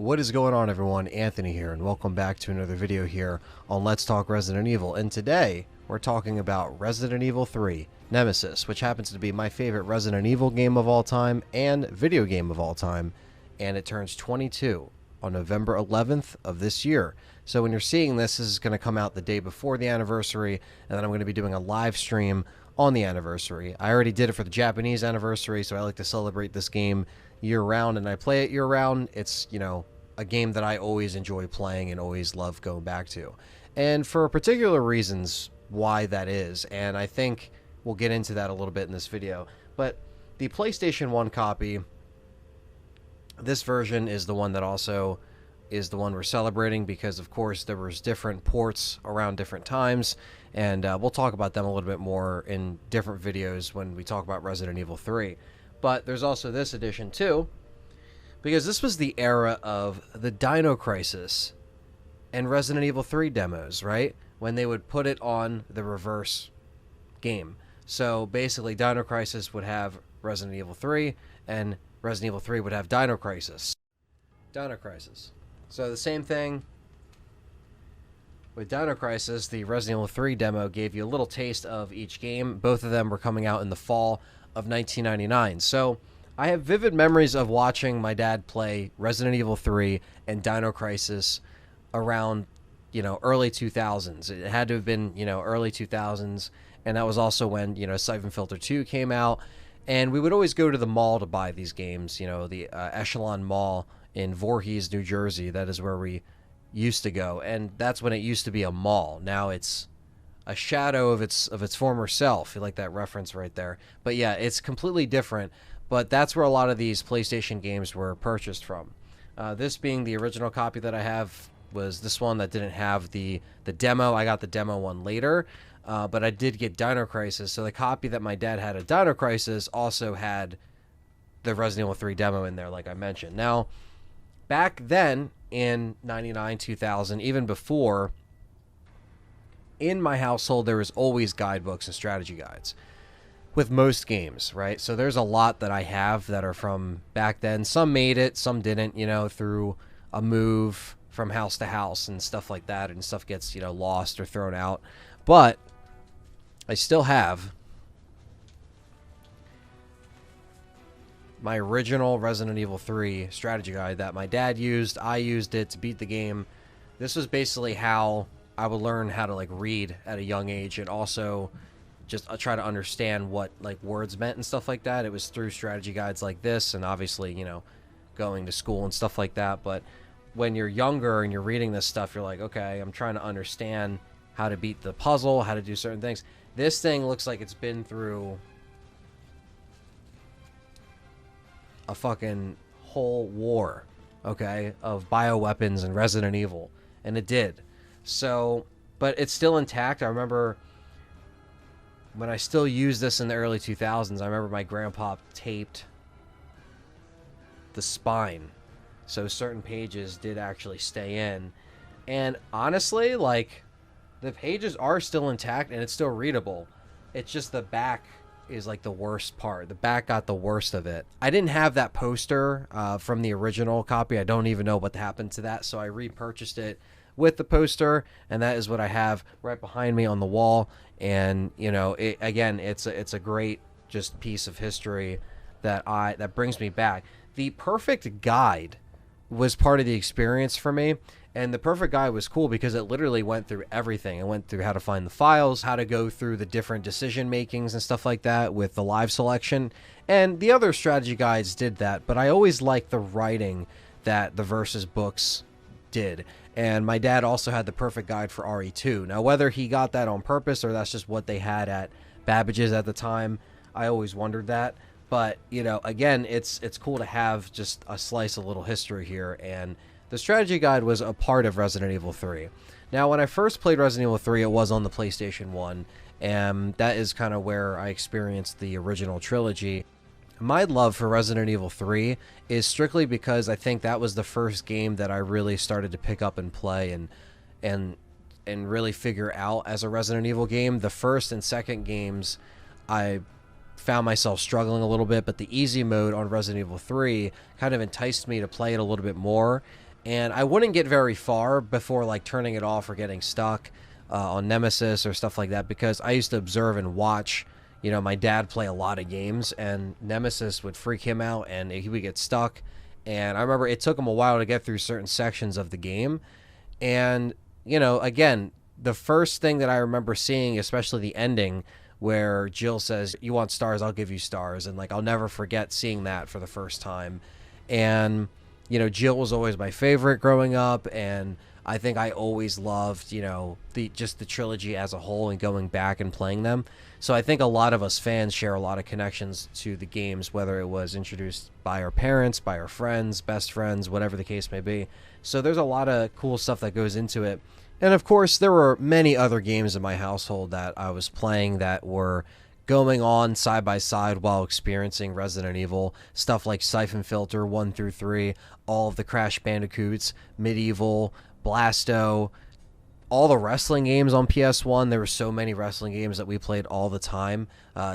What is going on, everyone? Anthony here, and welcome back to another video here on Let's Talk Resident Evil. And today, we're talking about Resident Evil 3, Nemesis, which happens to be my favorite Resident Evil game of all time and video game of all time, and it turns 22 on November 11th of this year. So when you're seeing this, this is going to come out the day before the anniversary, and then I'm going to be doing a live stream on the anniversary. I already did it for the Japanese anniversary, so I like to celebrate this game year-round, and I play it year-round. It's, you know, a game that I always enjoy playing and always love going back to. And for particular reasons why that is, and I think we'll get into that a little bit in this video. But the PlayStation 1 copy, this version is the one that also is the one we're celebrating because, of course, there was different ports around different times, and we'll talk about them a little bit more in different videos when we talk about Resident Evil 3. But there's also this edition, too, because this was the era of the Dino Crisis and Resident Evil 3 demos, right? When they would put it on the reverse game. So basically, Dino Crisis would have Resident Evil 3, and Resident Evil 3 would have Dino Crisis. Dino Crisis. So the same thing with Dino Crisis. The Resident Evil 3 demo gave you a little taste of each game. Both of them were coming out in the fall of 1999. So I have vivid memories of watching my dad play Resident Evil 3 and Dino Crisis around, you know, early 2000s. It had to have been, you know, early 2000s, and that was also when, you know, Siphon Filter 2 came out, and we would always go to the mall to buy these games, you know, the Echelon Mall in Voorhees, New Jersey. That is where we used to go, and that's when it used to be a mall. Now it's a shadow of its former self. You like that reference right there. But yeah, it's completely different. But that's where a lot of these PlayStation games were purchased from. This being the original copy that I have was this one that didn't have the demo. I got the demo one later, but I did get Dino Crisis. So the copy that my dad had of Dino Crisis also had the Resident Evil 3 demo in there, like I mentioned. Now, back then in 99, 2000, even before, in my household, there was always guidebooks and strategy guides with most games, right? So there's a lot that I have that are from back then. Some made it, some didn't, you know, through a move from house to house and stuff like that, and stuff gets, you know, lost or thrown out. But I still have my original Resident Evil 3 strategy guide that my dad used. I used it to beat the game. This was basically how I would learn how to, like, read at a young age, and also just try to understand what, like, words meant and stuff like that. It was through strategy guides like this, and obviously, you know, going to school and stuff like that. But when you're younger and you're reading this stuff, you're like, okay, I'm trying to understand how to beat the puzzle, how to do certain things. This thing looks like it's been through a fucking whole war, okay, of bioweapons and Resident Evil, and it did. So, but it's still intact. I remember when I still used this in the early 2000s, I remember my grandpa taped the spine, so certain pages did actually stay in. And honestly, like, the pages are still intact and it's still readable. It's just the back is, like, the worst part. The back got the worst of it. I didn't have that poster from the original copy. I don't even know what happened to that, so I repurchased it with the poster, and that is what I have right behind me on the wall. And, you know, again, it's a great just piece of history that brings me back. The Perfect Guide was part of the experience for me, and the Perfect Guide was cool because it literally went through everything. It went through how to find the files, how to go through the different decision makings and stuff like that with the live selection, and the other strategy guides did that. But I always liked the writing that the Versus books did. And my dad also had the Perfect Guide for RE2. Now, whether he got that on purpose or that's just what they had at Babbage's at the time, I always wondered that. But, you know, again, it's cool to have just a slice of little history here. And the strategy guide was a part of Resident Evil 3. Now, when I first played Resident Evil 3, it was on the PlayStation 1. And that is kind of where I experienced the original trilogy. My love for Resident Evil 3 is strictly because I think that was the first game that I really started to pick up and play and really figure out as a Resident Evil game. The first and second games, I found myself struggling a little bit, but the easy mode on Resident Evil 3 kind of enticed me to play it a little bit more. and I wouldn't get very far before like turning it off or getting stuck on Nemesis or stuff like that, because I used to observe and watch, you know, my dad play a lot of games, and Nemesis would freak him out and he would get stuck. And I remember it took him a while to get through certain sections of the game. And, you know, again, the first thing that I remember seeing, especially the ending where Jill says, "You want stars, I'll give you stars." And like, I'll never forget seeing that for the first time. And, you know, Jill was always my favorite growing up. And I think I always loved, you know, just the trilogy as a whole and going back and playing them. So I think a lot of us fans share a lot of connections to the games, whether it was introduced by our parents, by our friends, best friends, whatever the case may be. So there's a lot of cool stuff that goes into it. And of course, there were many other games in my household that I was playing that were going on side by side while experiencing Resident Evil. Stuff like Siphon Filter 1 through 3, all of the Crash Bandicoots, Medieval, Blasto, all the wrestling games on PS1. There were so many wrestling games that we played all the time.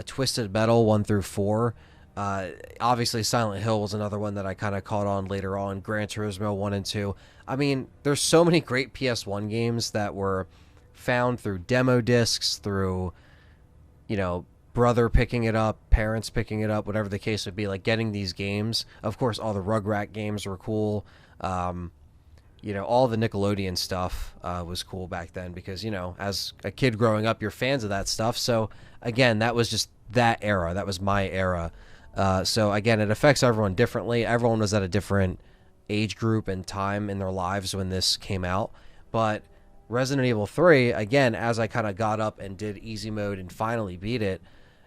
Twisted Metal 1 through 4. Obviously, Silent Hill was another one that I kind of caught on later on. Gran Turismo 1 and 2. I mean, there's so many great PS1 games that were found through demo discs, through, you know, brother picking it up, parents picking it up, whatever the case would be, like getting these games. Of course, all the Rugrat games were cool. You know, all the Nickelodeon stuff was cool back then because, you know, as a kid growing up, you're fans of that stuff. So, again, that was just that era. That was my era. So, again, it affects everyone differently. Everyone was at a different age group and time in their lives when this came out. But Resident Evil 3, again, as I kind of got up and did easy mode and finally beat it,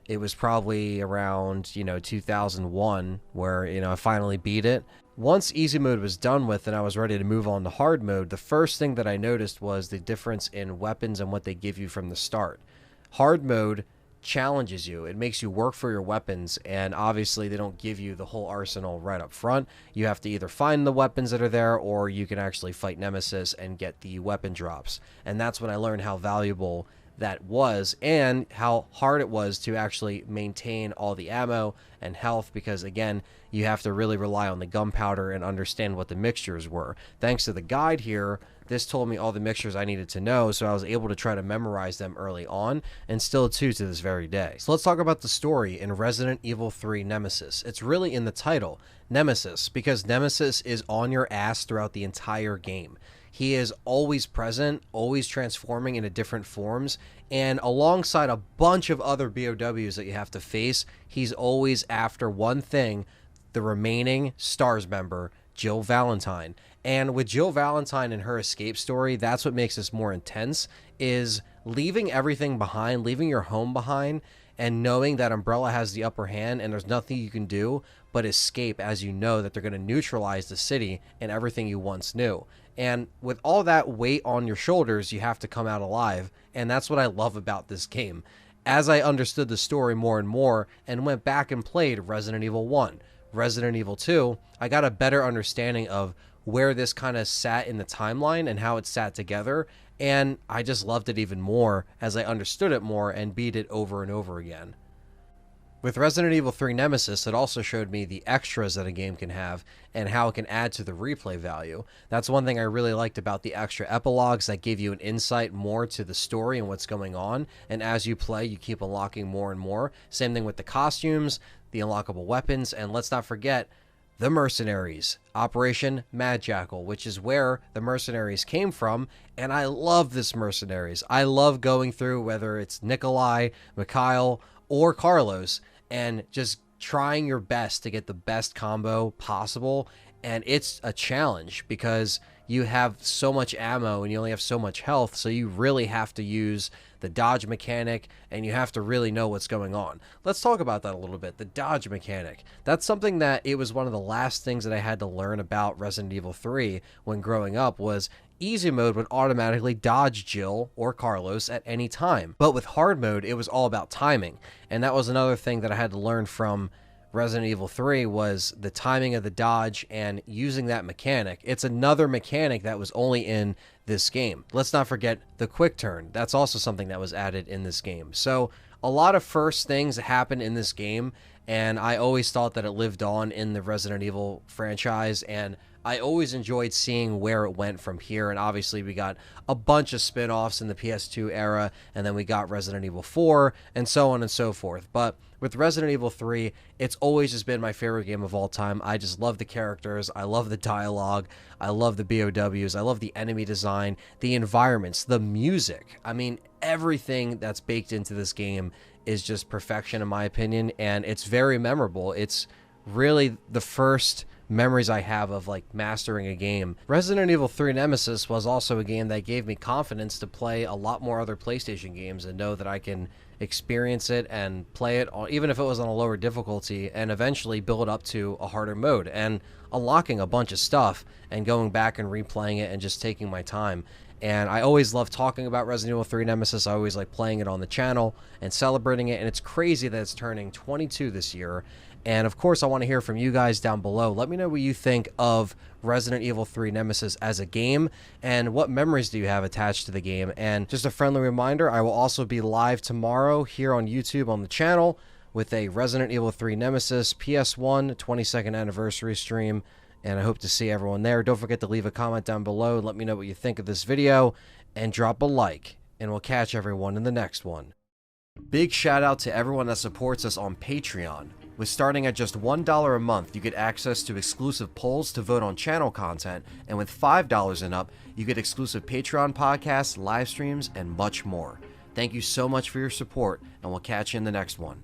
it was probably around, you know, 2001 where, you know, I finally beat it. Once easy mode was done with and I was ready to move on to hard mode, the first thing that I noticed was the difference in weapons and what they give you from the start. Hard mode challenges you. It makes you work for your weapons, and obviously they don't give you the whole arsenal right up front. You have to either find the weapons that are there, or you can actually fight Nemesis and get the weapon drops. And that's when I learned how valuable that was and how hard it was to actually maintain all the ammo and health, because again, you have to really rely on the gunpowder and understand what the mixtures were. Thanks to the guide here, this told me all the mixtures I needed to know, so I was able to try to memorize them early on, and still to this very day. So let's talk about the story in Resident Evil 3 Nemesis. It's really in the title, Nemesis, because Nemesis is on your ass throughout the entire game. He is always present, always transforming into different forms, and alongside a bunch of other BOWs that you have to face, he's always after one thing: the remaining S.T.A.R.S member, Jill Valentine. And with Jill Valentine and her escape story, that's what makes this more intense, is leaving everything behind, leaving your home behind, and knowing that Umbrella has the upper hand and there's nothing you can do but escape, as you know that they're going to neutralize the city and everything you once knew. And with all that weight on your shoulders, you have to come out alive, and that's what I love about this game. As I understood the story more and more and went back and played Resident Evil 1, Resident Evil 2, I got a better understanding of where this kind of sat in the timeline and how it sat together, and I just loved it even more as I understood it more and beat it over and over again. With Resident Evil 3 Nemesis, it also showed me the extras that a game can have and how it can add to the replay value. That's one thing I really liked about the extra epilogues that give you an insight more to the story and what's going on, and as you play, you keep unlocking more and more. Same thing with the costumes, the unlockable weapons, and let's not forget the mercenaries, Operation Mad Jackal, which is where the mercenaries came from, and I love this mercenaries. I love going through, whether it's Nikolai, Mikhail, or Carlos, and just trying your best to get the best combo possible. And it's a challenge because you have so much ammo and you only have so much health, so you really have to use the dodge mechanic and you have to really know what's going on. Let's talk about that a little bit. The dodge mechanic. That's something that it was one of the last things that I had to learn about Resident Evil 3 when growing up. Was easy mode would automatically dodge Jill or Carlos at any time. But with hard mode, it was all about timing. And that was another thing that I had to learn from Resident Evil 3, was the timing of the dodge and using that mechanic. It's another mechanic that was only in this game. Let's not forget the quick turn. That's also something that was added in this game. So a lot of first things happen in this game, and I always thought that it lived on in the Resident Evil franchise, and I always enjoyed seeing where it went from here, and obviously we got a bunch of spin-offs in the PS2 era, and then we got Resident Evil 4, and so on and so forth. But with Resident Evil 3, it's always just been my favorite game of all time. I just love the characters, I love the dialogue, I love the BOWs, I love the enemy design, the environments, the music. I mean, everything that's baked into this game is just perfection in my opinion, and it's very memorable. It's really the first memories I have of like mastering a game. Resident Evil 3 Nemesis was also a game that gave me confidence to play a lot more other PlayStation games and know that I can experience it and play it even if it was on a lower difficulty, and eventually build up to a harder mode and unlocking a bunch of stuff and going back and replaying it and just taking my time. And I always love talking about Resident Evil 3 Nemesis. I always like playing it on the channel and celebrating it, and it's crazy that it's turning 22 this year. And of course, I want to hear from you guys down below. Let me know what you think of Resident Evil 3 Nemesis as a game, and what memories do you have attached to the game. And just a friendly reminder, I will also be live tomorrow here on YouTube on the channel with a Resident Evil 3 Nemesis PS1 22nd anniversary stream, and I hope to see everyone there. Don't forget to leave a comment down below and let me know what you think of this video, and drop a like, and we'll catch everyone in the next one. Big shout out to everyone that supports us on Patreon. With starting at just $1 a month, you get access to exclusive polls to vote on channel content, and with $5 and up, you get exclusive Patreon podcasts, live streams, and much more. Thank you so much for your support, and we'll catch you in the next one.